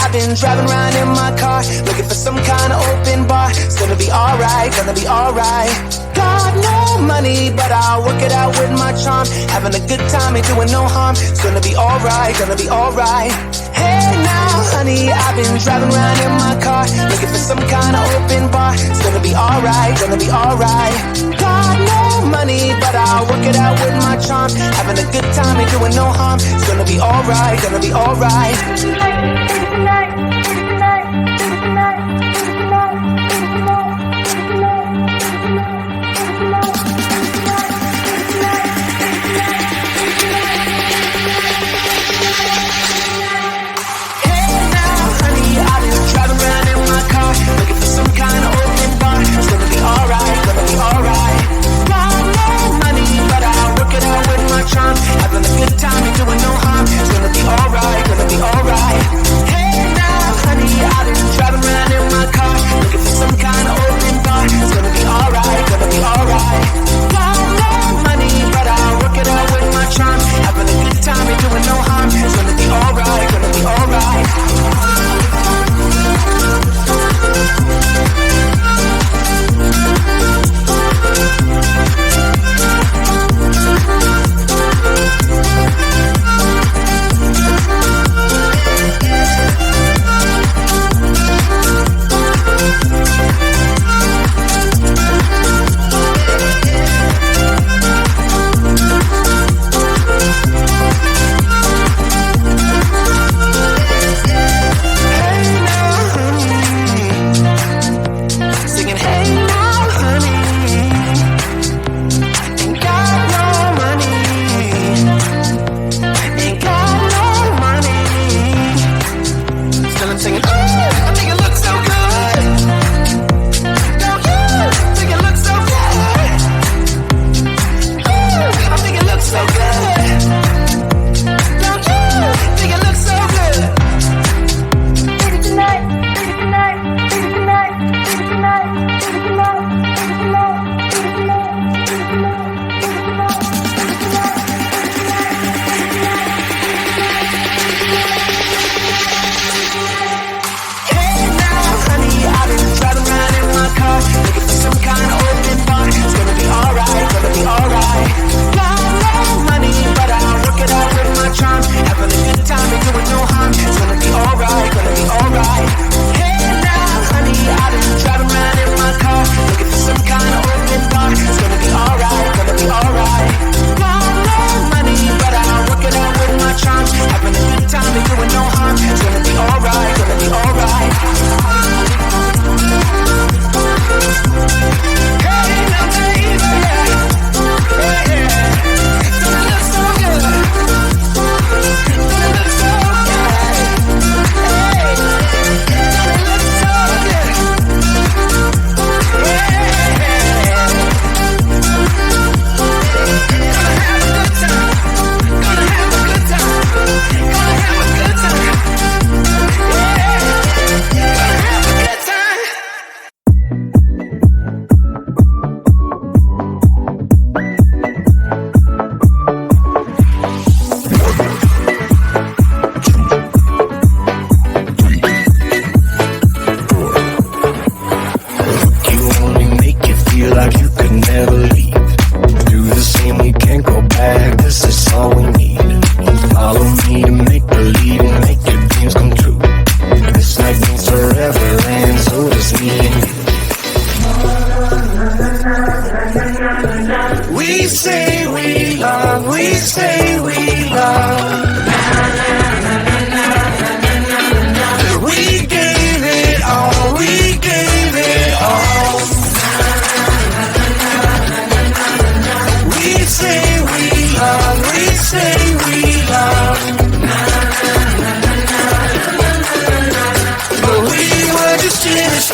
I've been driving around in my car, looking for some kind of open bar. It's gonna be alright, gonna be alright. Got no money, but I'll work it out with my charm. Having a good time, ain't doing no harm. It's gonna be alright, gonna be alright. Hey now, honey, I've been driving around in my car, looking for some kind of open bar. It's gonna be alright, gonna be alright. Got no money, but I'll work it out with my charm. Having a good time, ain't doing no harm. It's gonna be alright, gonna be alright. Some kind of open bar. It's gonna be alright, gonna be alright. Got no money, but I'll work it out with my charm. Having a good time, ain't doing no harm. It's gonna be alright, gonna be alright. Hey now, honey, I've been driving around in my car, looking for some kind of open bar. It's gonna be alright, gonna be alright. Got no money, but I'll work it out with my charm. Having a good time, ain't doing no harm. It's gonna be alright, gonna be alright.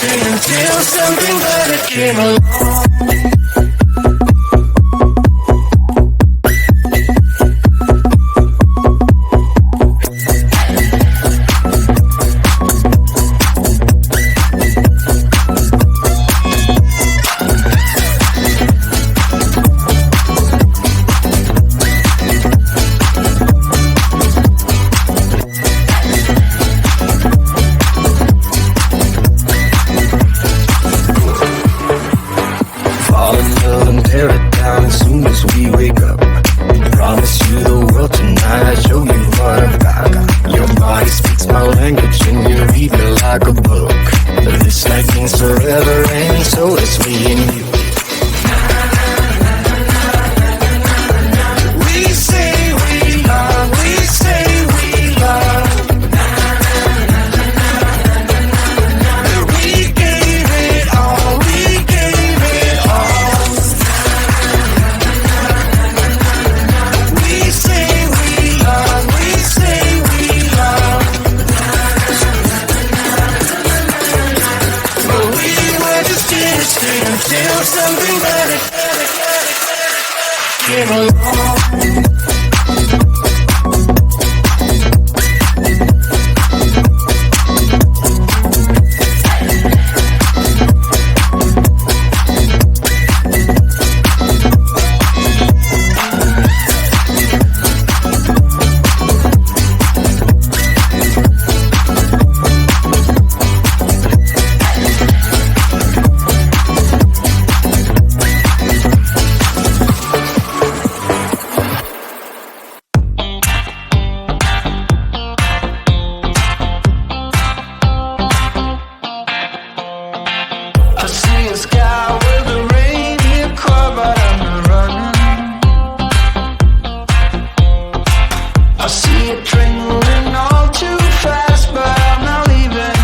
Until something better came along. friends, so it's me and you. We say we love, we say we love. That we gave it all, we gave it all. We say we love, we say we love. But we were just innocent until something better came along. I see a sky with a reindeer car, but I'm not running. I see a train moving all too fast, but I'm not leaving.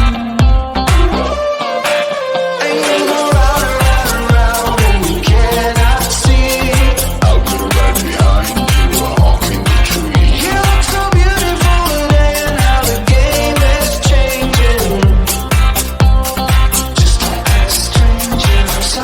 And you go round and round and round, and you cannot see. I'll go right behind you, a hawk in the tree. You look so beautiful today, and how the game is changing. Just like a stranger, so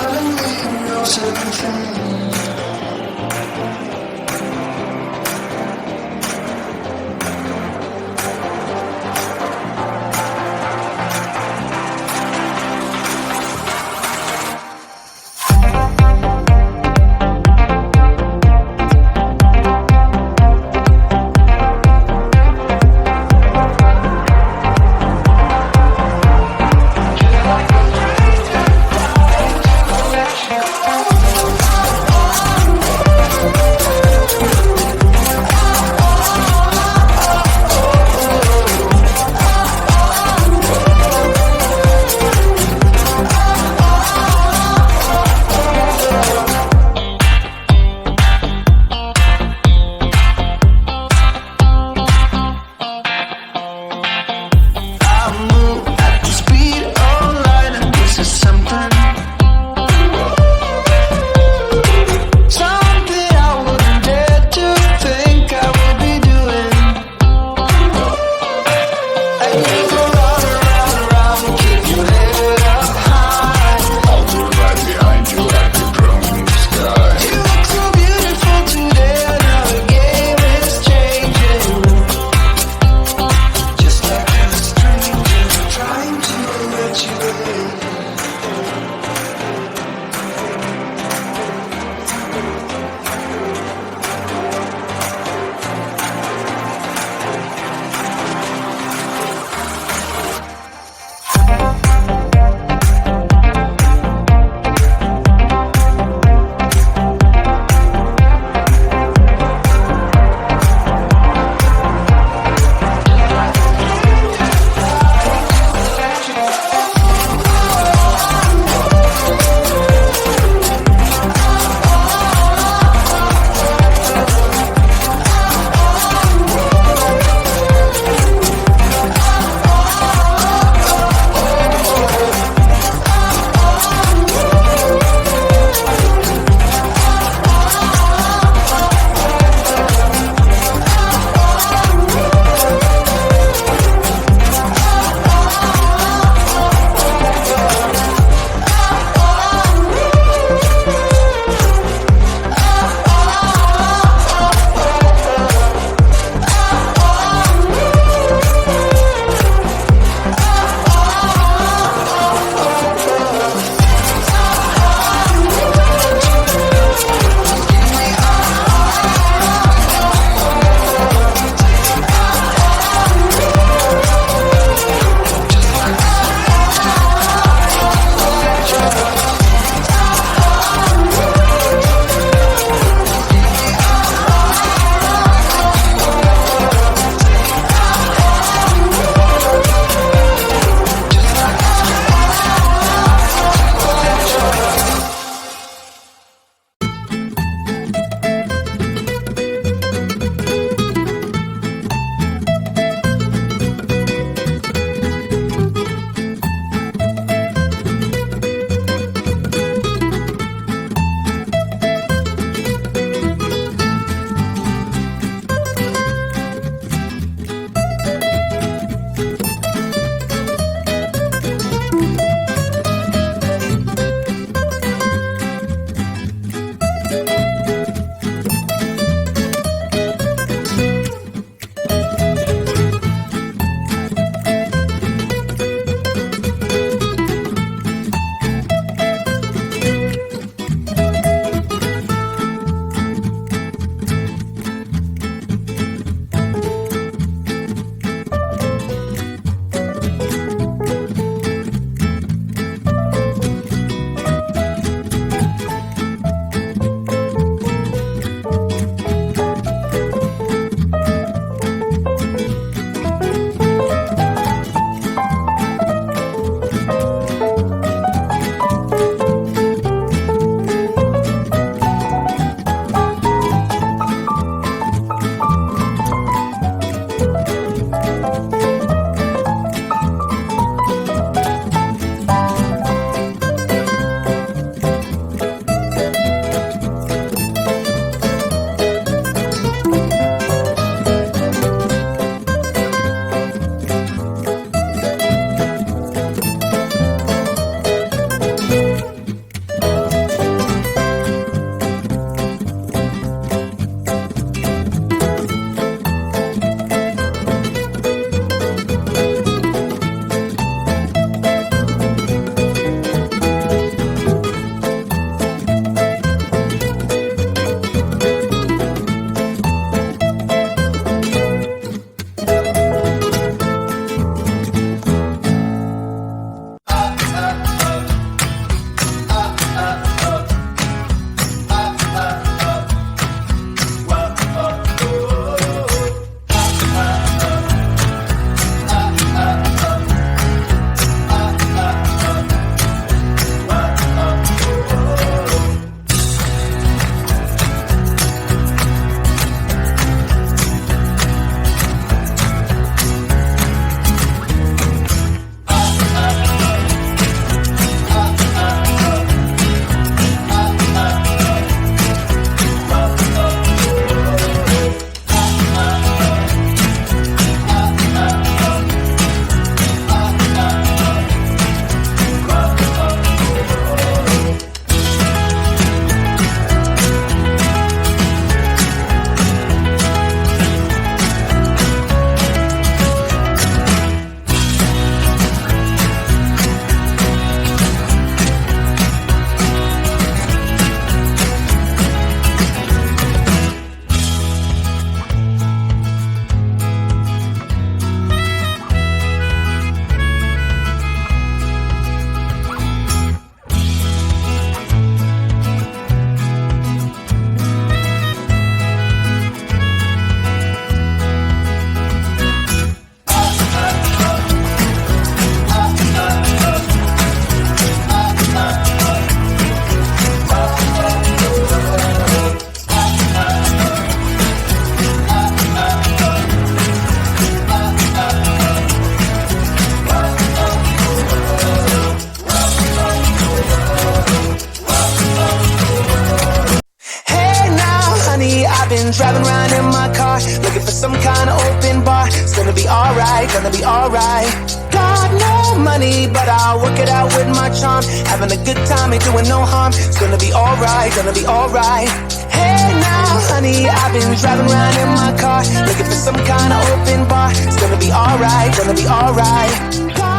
alright, gonna be alright. Got no money, but I'll work it out with my charm. Having a good time, ain't doing no harm. It's gonna be alright, gonna be alright. Hey now, honey, I've been driving around in my car, looking for some kind of open bar. It's gonna be alright, gonna be alright.